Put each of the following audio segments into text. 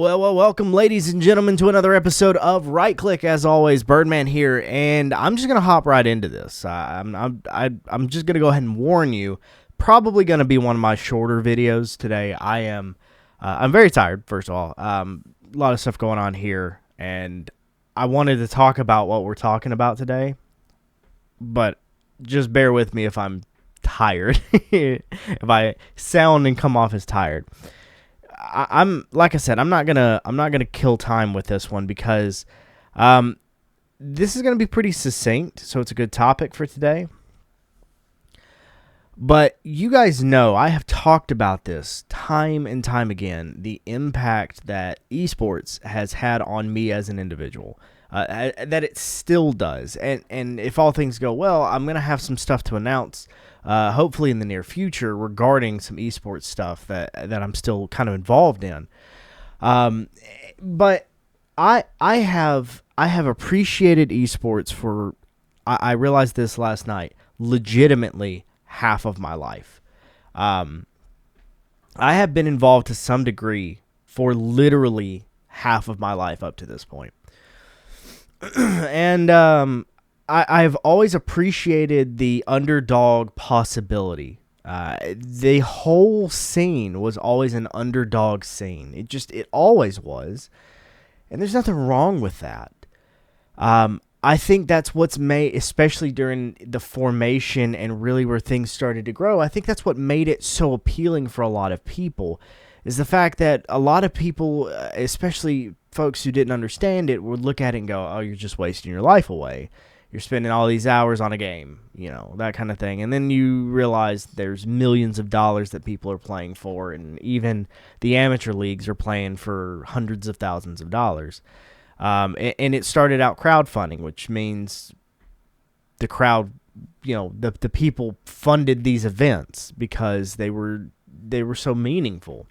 Well, welcome, ladies and gentlemen, to another episode of Right Click. As always, Birdman here, and I'm just gonna hop right into this. I'm just gonna go ahead and warn you. Probably gonna be one of my shorter videos today. I'm very tired. First of all, a lot of stuff going on here, and I wanted to talk about what we're talking about today, but just bear with me if I'm tired, if I sound and come off as tired. I'm like I said, I'm not gonna kill time with this one because this is gonna be pretty succinct, so it's a good topic for today. But you guys know I have talked about this time and time again, the impact that esports has had on me as an individual, that it still does. And if all things go well, I'm gonna have some stuff to announce. Hopefully in the near future regarding some esports stuff that I'm still kind of involved in. But I have appreciated esports for, I realized this last night, legitimately half of my life. I have been involved to some degree for literally half of my life up to this point. And I've always appreciated the underdog possibility. The whole scene was always an underdog scene. It always was. And there's nothing wrong with that. I think that's what's made, especially during the formation and really where things started to grow, I think that's what made it so appealing for a lot of people, is the fact that a lot of people, especially folks who didn't understand it, would look at it and go, oh, you're just wasting your life away. You're spending all these hours on a game, that kind of thing. And then you realize there's millions of dollars that people are playing for, and even the amateur leagues are playing for hundreds of thousands of dollars. And it started out crowdfunding, which means the crowd, the people funded these events because they were so meaningful.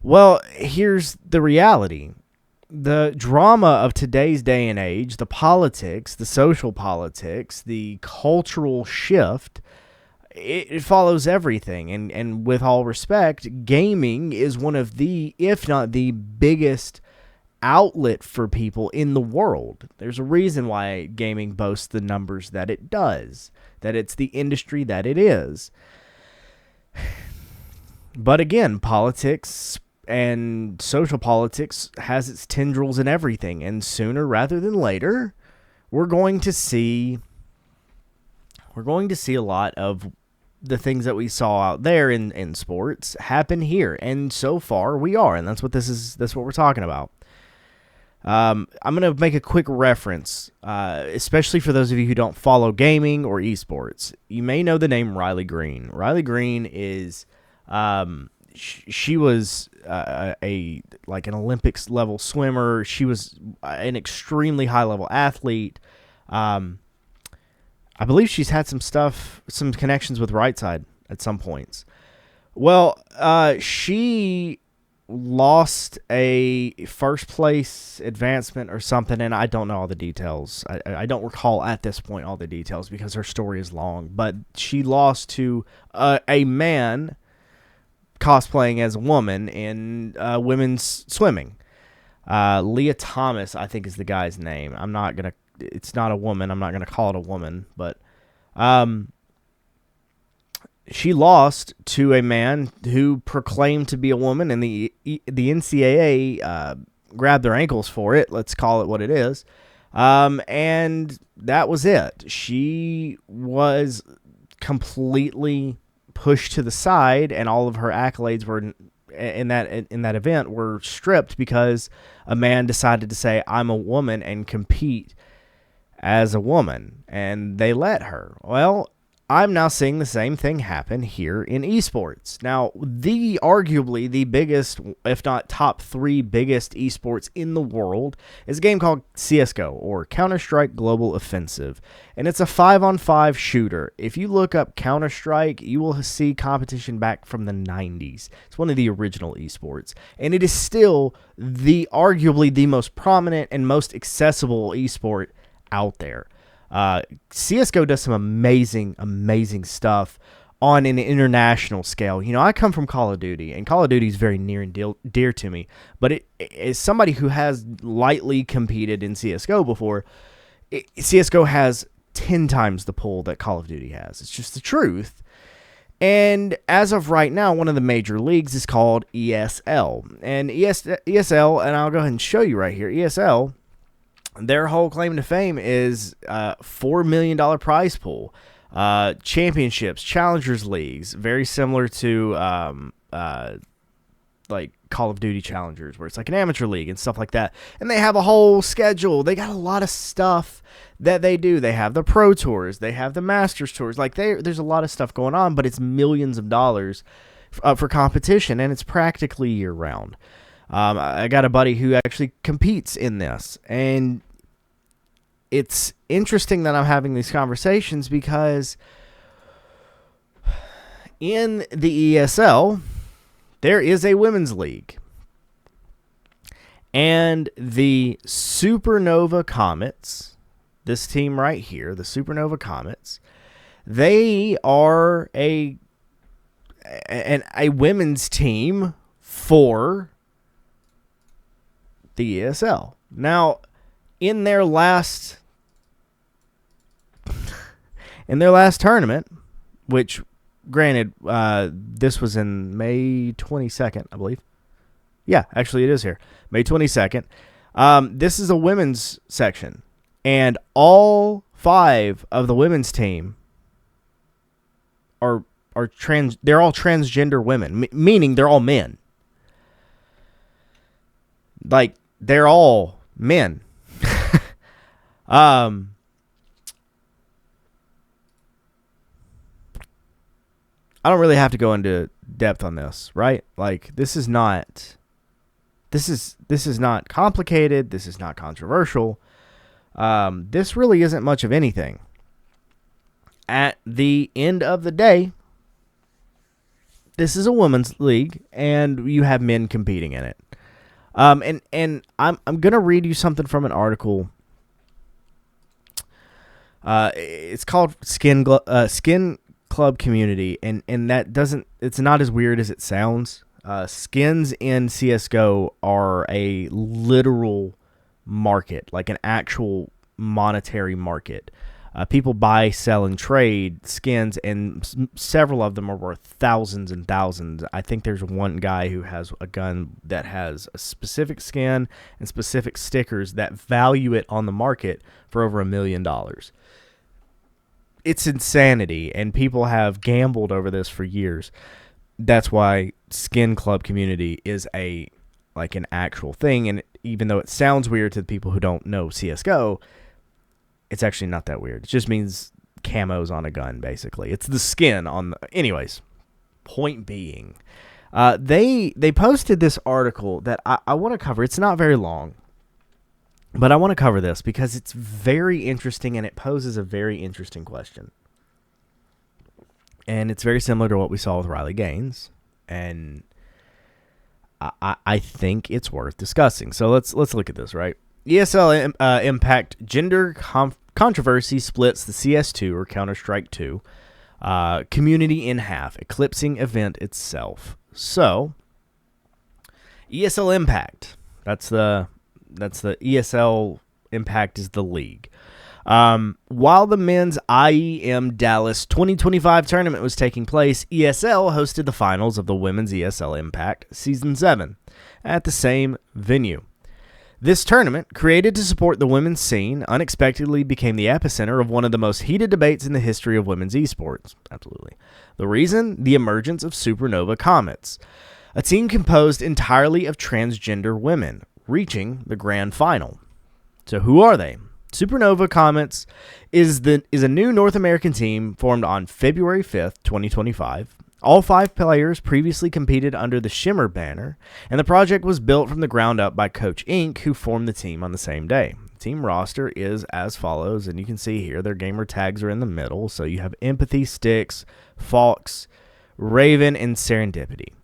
Well, here's the reality. The drama of today's day and age, the politics, the social politics, the cultural shift, it follows everything. And with all respect, gaming is one of the, if not the biggest outlet for people in the world. There's a reason why gaming boasts the numbers that it does, that it's the industry that it is. But again, politics and social politics has its tendrils in everything, and sooner rather than later, we're going to see a lot of the things that we saw out there in sports happen here, and so far we are, and that's what we're talking about. I'm going to make a quick reference, especially for those of you who don't follow gaming or esports. You may know the name Riley Green. Riley Green is she was an Olympics level swimmer. She was an extremely high level athlete. I believe she's had some connections with Rightside at some points. Well, she lost a first place advancement or something, and I don't know all the details. I don't recall at this point all the details because her story is long, but she lost to a man cosplaying as a woman in women's swimming. Leah Thomas, I think, is the guy's name. It's not a woman. I'm not going to call it a woman, but she lost to a man who proclaimed to be a woman, and the NCAA grabbed their ankles for it. Let's call it what it is. And that was it. She was completely pushed to the side, and all of her accolades were in that event were stripped because a man decided to say, I'm a woman, and compete as a woman, and they let her. Well, I'm now seeing the same thing happen here in esports. Now, arguably the biggest, if not top 3 biggest esports in the world is a game called CSGO, or Counter-Strike Global Offensive. And it's a 5-on-5 shooter. If you look up Counter-Strike, you will see competition back from the 90s. It's one of the original esports. And it is still arguably the most prominent and most accessible esport out there. CSGO does some amazing stuff on an international scale. You know, I come from Call of Duty, and Call of Duty is very near and dear to me. But as somebody who has lightly competed in CSGO before, CSGO has 10 times the pull that Call of Duty has. It's just the truth. And as of right now, one of the major leagues is called ESL. And ESL, and I'll go ahead and show you right here, ESL, their whole claim to fame is $4 million prize pool. Championships, challengers leagues, very similar to like Call of Duty challengers, where it's like an amateur league and stuff like that. And they have a whole schedule. They got a lot of stuff that they do. They have the pro tours, they have the masters tours. Like there's a lot of stuff going on, but it's millions of dollars for competition, and it's practically year round. I got a buddy who actually competes in this, and it's interesting that I'm having these conversations because in the ESL, there is a women's league. And the Supernova Comets, this team right here, the Supernova Comets, they are a women's team for the ESL. Now, in their last tournament, which granted, this was in May 22nd, I believe. Yeah, actually it is here. May 22nd. This is a women's section, and all 5 of the women's team are they're all transgender women, meaning they're all men. Like, they're all men. I don't really have to go into depth on this, right? Like, this is not complicated. This is not controversial. This really isn't much of anything. At the end of the day, this is a women's league, and you have men competing in it. And I'm gonna read you something from an article. It's called Skin Club Community, and that doesn't, it's not as weird as it sounds. Skins in CSGO are a literal market, like an actual monetary market. People buy, sell, and trade skins, and several of them are worth thousands and thousands. I think there's one guy who has a gun that has a specific skin and specific stickers that value it on the market for over $1 million. It's insanity, and people have gambled over this for years. That's why Skin Club Community is an actual thing, and even though it sounds weird to the people who don't know CSGO, it's actually not that weird. It just means camos on a gun, basically. It's the skin on the... Anyways, point being, they posted this article that I want to cover. It's not very long, but I want to cover this because it's very interesting, and it poses a very interesting question. And it's very similar to what we saw with Riley Gaines, and I think it's worth discussing. So let's look at this, right? ESL Impact Gender Controversy splits the CS2 or Counter-Strike 2 community in half, eclipsing event itself. So, ESL Impact, that's the ESL Impact is the league. While the men's IEM Dallas 2025 tournament was taking place, ESL hosted the finals of the women's ESL Impact Season 7 at the same venue. This tournament, created to support the women's scene, unexpectedly became the epicenter of one of the most heated debates in the history of women's esports. Absolutely. The reason? The emergence of Supernova Comets, a team composed entirely of transgender women, reaching the grand final. So who are they? Supernova Comets is a new North American team formed on February 5th, 2025. All 5 players previously competed under the Shimmer banner, and the project was built from the ground up by Coach Inc., who formed the team on the same day. The team roster is as follows, and you can see here their gamer tags are in the middle. So you have Empathy, Styx, Fox, Raven, and Serendipity.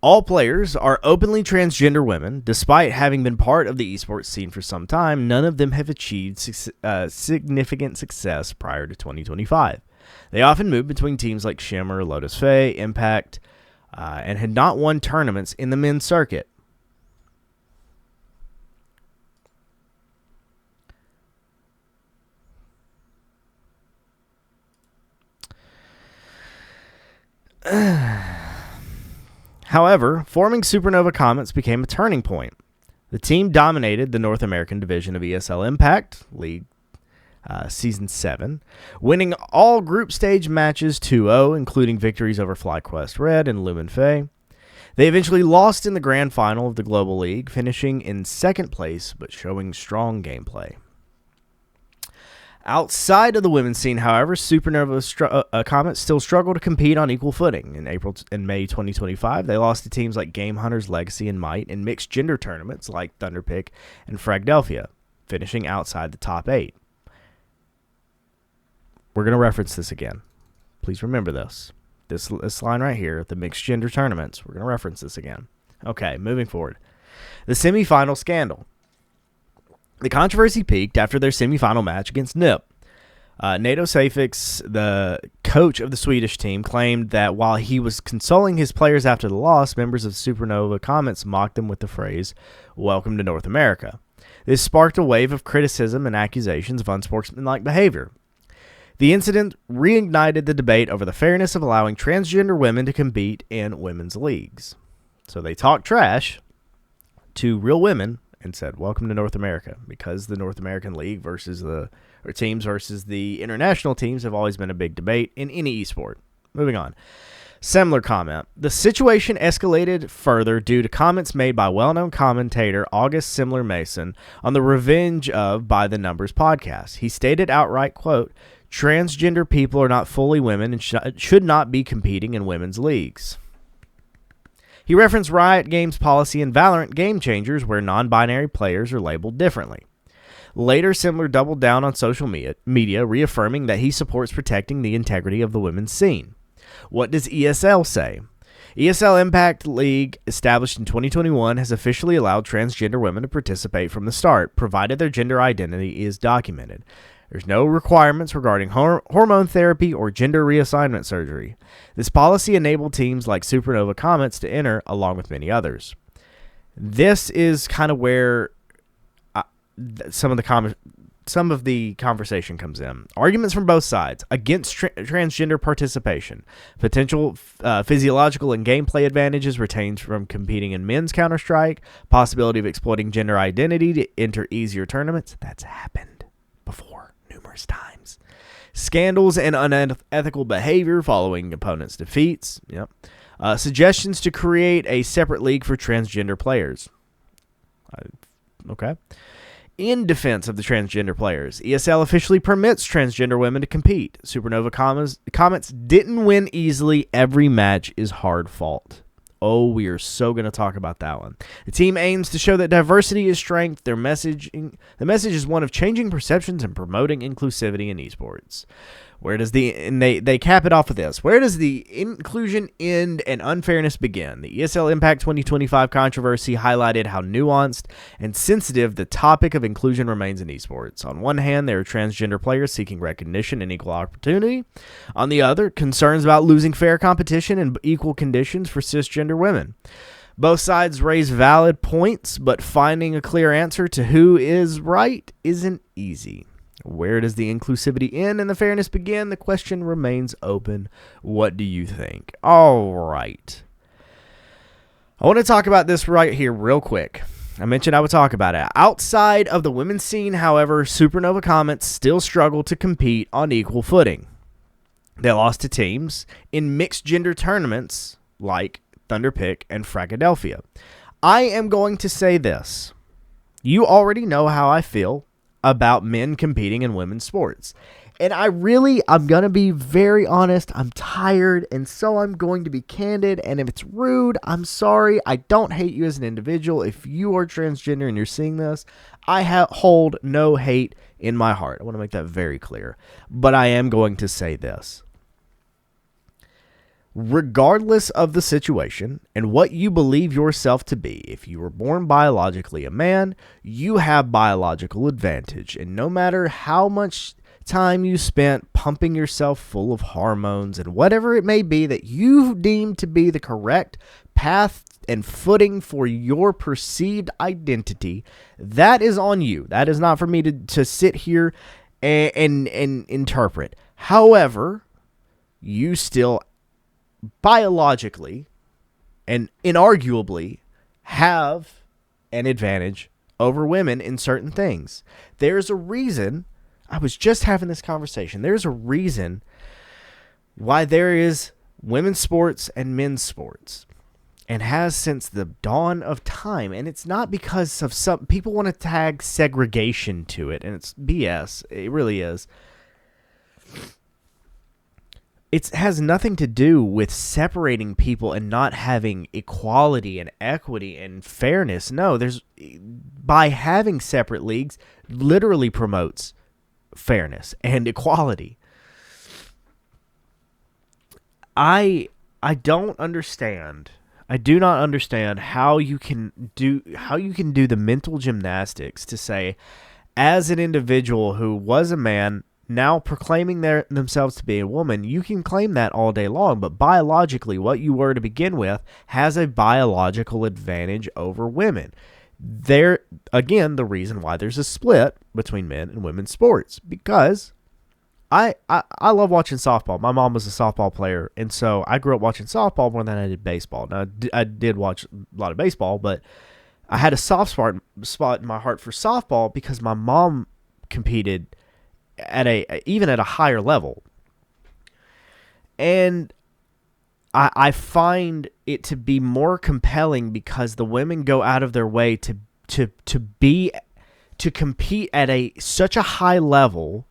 All players are openly transgender women. Despite having been part of the esports scene for some time, none of them have achieved significant success prior to 2025. They often move between teams like Shimmer, Lotus Fae, Impact, and had not won tournaments in the men's circuit. However, forming Supernova Comets became a turning point. The team dominated the North American division of ESL Impact League Season 7, winning all group stage matches 2-0, including victories over FlyQuest Red and Lumen Fae. They eventually lost in the grand final of the Global League, finishing in second place but showing strong gameplay. Outside of the women's scene, however, Supernova Comets still struggle to compete on equal footing. In April and May 2025, they lost to teams like Game Hunters, Legacy, and Might in mixed gender tournaments like Thunderpick and Fragdelphia, finishing outside the top 8. We're going to reference this again. Please remember this. This line right here, the mixed gender tournaments, we're going to reference this again. Okay, moving forward. The semifinal scandal. The controversy peaked after their semifinal match against NIP. Nato Safix, the coach of the Swedish team, claimed that while he was consoling his players after the loss, members of Supernova Comets mocked them with the phrase, "Welcome to North America." This sparked a wave of criticism and accusations of unsportsmanlike behavior. The incident reignited the debate over the fairness of allowing transgender women to compete in women's leagues. So they talked trash to real women and said, "Welcome to North America," because the North American League teams versus the international teams have always been a big debate in any esport. Moving on. Semler comment. The situation escalated further due to comments made by well-known commentator August Semler Mason on the Revenge of By the Numbers podcast. He stated outright, quote, "Transgender people are not fully women and should not be competing in women's leagues." He referenced Riot Games' policy in Valorant Game Changers where non-binary players are labeled differently. Later, Semler doubled down on social media, reaffirming that he supports protecting the integrity of the women's scene. What does ESL say? ESL Impact League, established in 2021, has officially allowed transgender women to participate from the start, provided their gender identity is documented. There's no requirements regarding hormone therapy or gender reassignment surgery. This policy enabled teams like Supernova Comets to enter, along with many others. This is kind of where some of the conversation comes in. Arguments from both sides against transgender participation. Potential physiological and gameplay advantages retained from competing in men's Counter-Strike. Possibility of exploiting gender identity to enter easier tournaments. That's happened before numerous times. Scandals and unethical behavior following opponents' defeats. Yep. Suggestions to create a separate league for transgender players. Okay. In defense of the transgender players, ESL officially permits transgender women to compete. Supernova Comets didn't win easily. Every match is hard fought. Oh, we are so going to talk about that one. The team aims to show that diversity is strength. The message is one of changing perceptions and promoting inclusivity in esports. They cap it off with this. Where does the inclusion end and unfairness begin? The ESL Impact 2025 controversy highlighted how nuanced and sensitive the topic of inclusion remains in esports. On one hand, there are transgender players seeking recognition and equal opportunity. On the other, concerns about losing fair competition and equal conditions for cisgender women. Both sides raise valid points, but finding a clear answer to who is right isn't easy. Where does the inclusivity end and the fairness begin? The question remains open. What do you think? All right. I want to talk about this right here real quick. I mentioned I would talk about it. Outside of the women's scene, however, Supernova Comets still struggle to compete on equal footing. They lost to teams in mixed gender tournaments like Thunderpick and Fragadelphia. I am going to say this. You already know how I feel about men competing in women's sports. And I'm going to be very honest. I'm tired, and so I'm going to be candid. And if it's rude, I'm sorry. I don't hate you as an individual. If you are transgender and you're seeing this, I hold no hate in my heart. I want to make that very clear. But I am going to say this. Regardless of the situation and what you believe yourself to be, if you were born biologically a man, you have biological advantage. And no matter how much time you spent pumping yourself full of hormones and whatever it may be that you deem to be the correct path and footing for your perceived identity, that is on you. That is not for me to sit here and interpret. However, you still biologically and inarguably have an advantage over women in certain things. There's a reason, I was just having this conversation, there's a reason why there is women's sports and men's sports, and has since the dawn of time. And it's not because of some people want to tag segregation to it, and it's BS. It really is. It has nothing to do with separating people and not having equality and equity and fairness. No, by having separate leagues literally promotes fairness and equality. I don't understand. I do not understand how you can do the mental gymnastics to say, as an individual who was a man, now proclaiming themselves to be a woman, you can claim that all day long, but biologically, what you were to begin with has a biological advantage over women. There, again, the reason why there's a split between men and women's sports, because I love watching softball. My mom was a softball player, and so I grew up watching softball more than I did baseball. Now, I did watch a lot of baseball, but I had a soft spot in my heart for softball because my mom competed even at a higher level. And I find it to be more compelling because the women go out of their way to compete at such a high level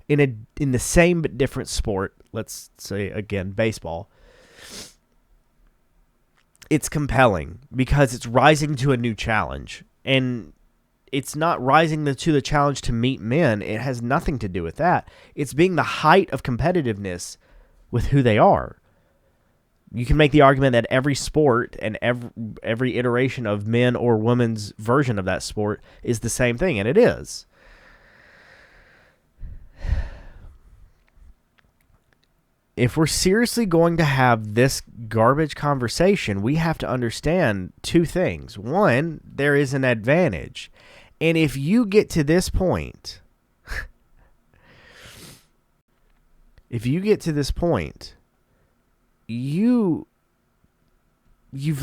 in the same but different sport. Let's say again baseball. It's compelling because it's rising to a new challenge, and it's not rising to the challenge to meet men. It has nothing to do with that. It's being the height of competitiveness with who they are. You can make the argument that every sport and every iteration of men or women's version of that sport is the same thing, and it is. If we're seriously going to have this garbage conversation, we have to understand two things. One, there is an advantage. And if you get to this point, you've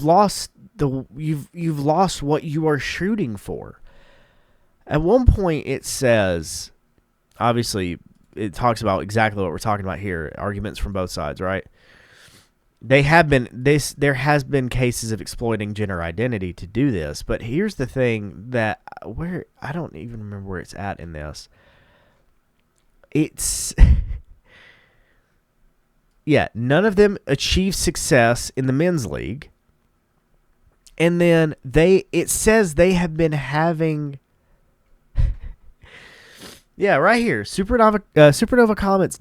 lost you've lost what you are shooting for. At one point it says, obviously it talks about exactly what we're talking about here, arguments from both sides, right? There has been cases of exploiting gender identity to do this, but here's the thing that I don't even remember where it's at in this. It's yeah, none of them achieve success in the men's league. And then it says they have been having yeah, right here. Supernova Comets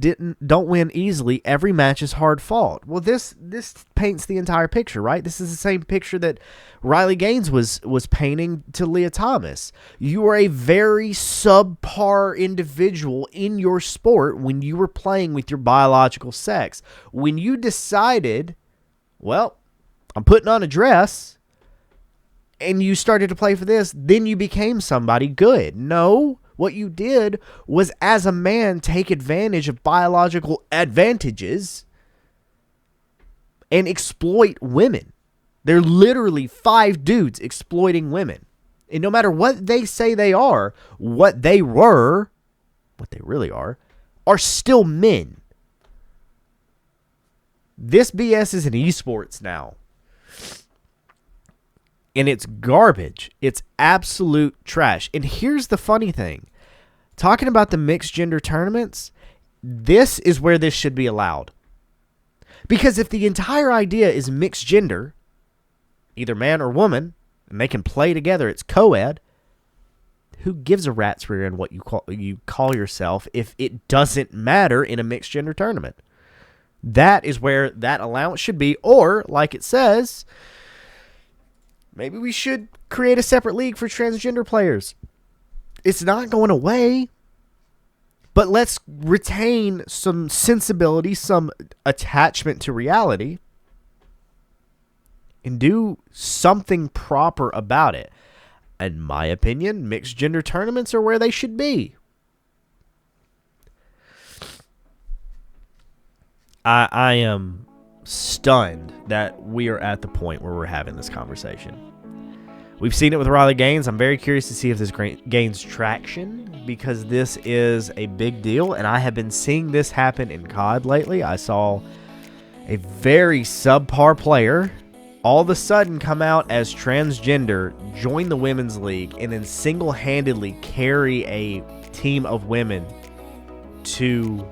don't win easily. Every match is hard fought. Well, this paints the entire picture, right? This is the same picture that Riley Gaines was painting to Leah Thomas. You are a very subpar individual in your sport when you were playing with your biological sex. When you decided, well, I'm putting on a dress, and you started to play for this, then you became somebody good. No. What you did was, as a man, take advantage of biological advantages and exploit women. They're literally 5 dudes exploiting women. And no matter what they say they are, what they really are still men. This BS is in esports now. And it's garbage. It's absolute trash. And here's the funny thing. Talking about the mixed gender tournaments, this is where this should be allowed. Because if the entire idea is mixed gender, either man or woman, and they can play together, it's co-ed, who gives a rat's rear in what you call yourself if it doesn't matter in a mixed gender tournament? That is where that allowance should be. Or, like it says, maybe we should create a separate league for transgender players. It's not going away, but let's retain some sensibility, some attachment to reality, and do something proper about it. In my opinion, mixed gender tournaments are where they should be. I am stunned that we are at the point where we're having this conversation. We've seen it with Riley Gaines. I'm very curious to see if this gains traction, because this is a big deal, and I have been seeing this happen in COD lately. I saw a very subpar player all of a sudden come out as transgender, join the women's league, and then single-handedly carry a team of women to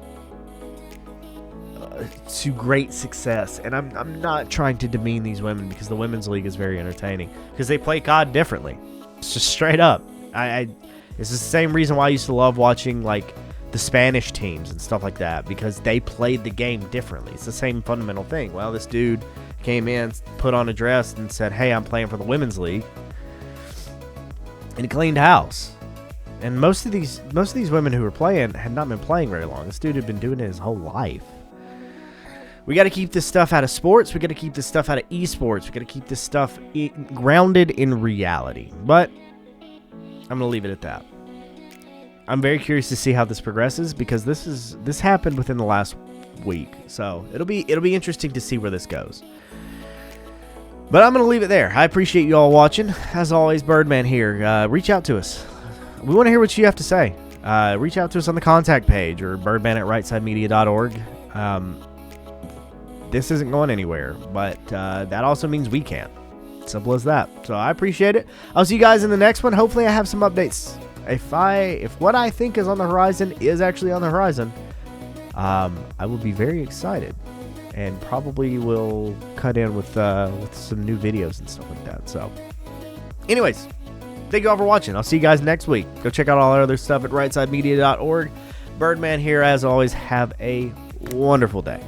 great success. And I'm not trying to demean these women, because the women's league is very entertaining, because they play COD differently. It's just straight up. It's the same reason why I used to love watching like the Spanish teams and stuff like that, because they played the game differently. It's the same fundamental thing. Well, this dude came in, put on a dress, and said, "Hey, I'm playing for the women's league," and he cleaned house. And most of these women who were playing had not been playing very long. This dude had been doing it his whole life. We got to keep this stuff out of sports. We got to keep this stuff out of esports. We got to keep this stuff grounded in reality. But I'm going to leave it at that. I'm very curious to see how this progresses, because this happened within the last week. So it'll be interesting to see where this goes. But I'm going to leave it there. I appreciate you all watching. As always, Birdman here. Reach out to us. We want to hear what you have to say. Reach out to us on the contact page, or birdman@rightside.media.org. This isn't going anywhere, but that also means we can't. Simple as that. So I appreciate it. I'll see you guys in the next one. Hopefully I have some updates. If what I think is on the horizon is actually on the horizon, I will be very excited, and probably will cut in with some new videos and stuff like that. So anyways, thank you all for watching. I'll see you guys next week. Go check out all our other stuff at rightside.media.org. Birdman here, as always. Have a wonderful day.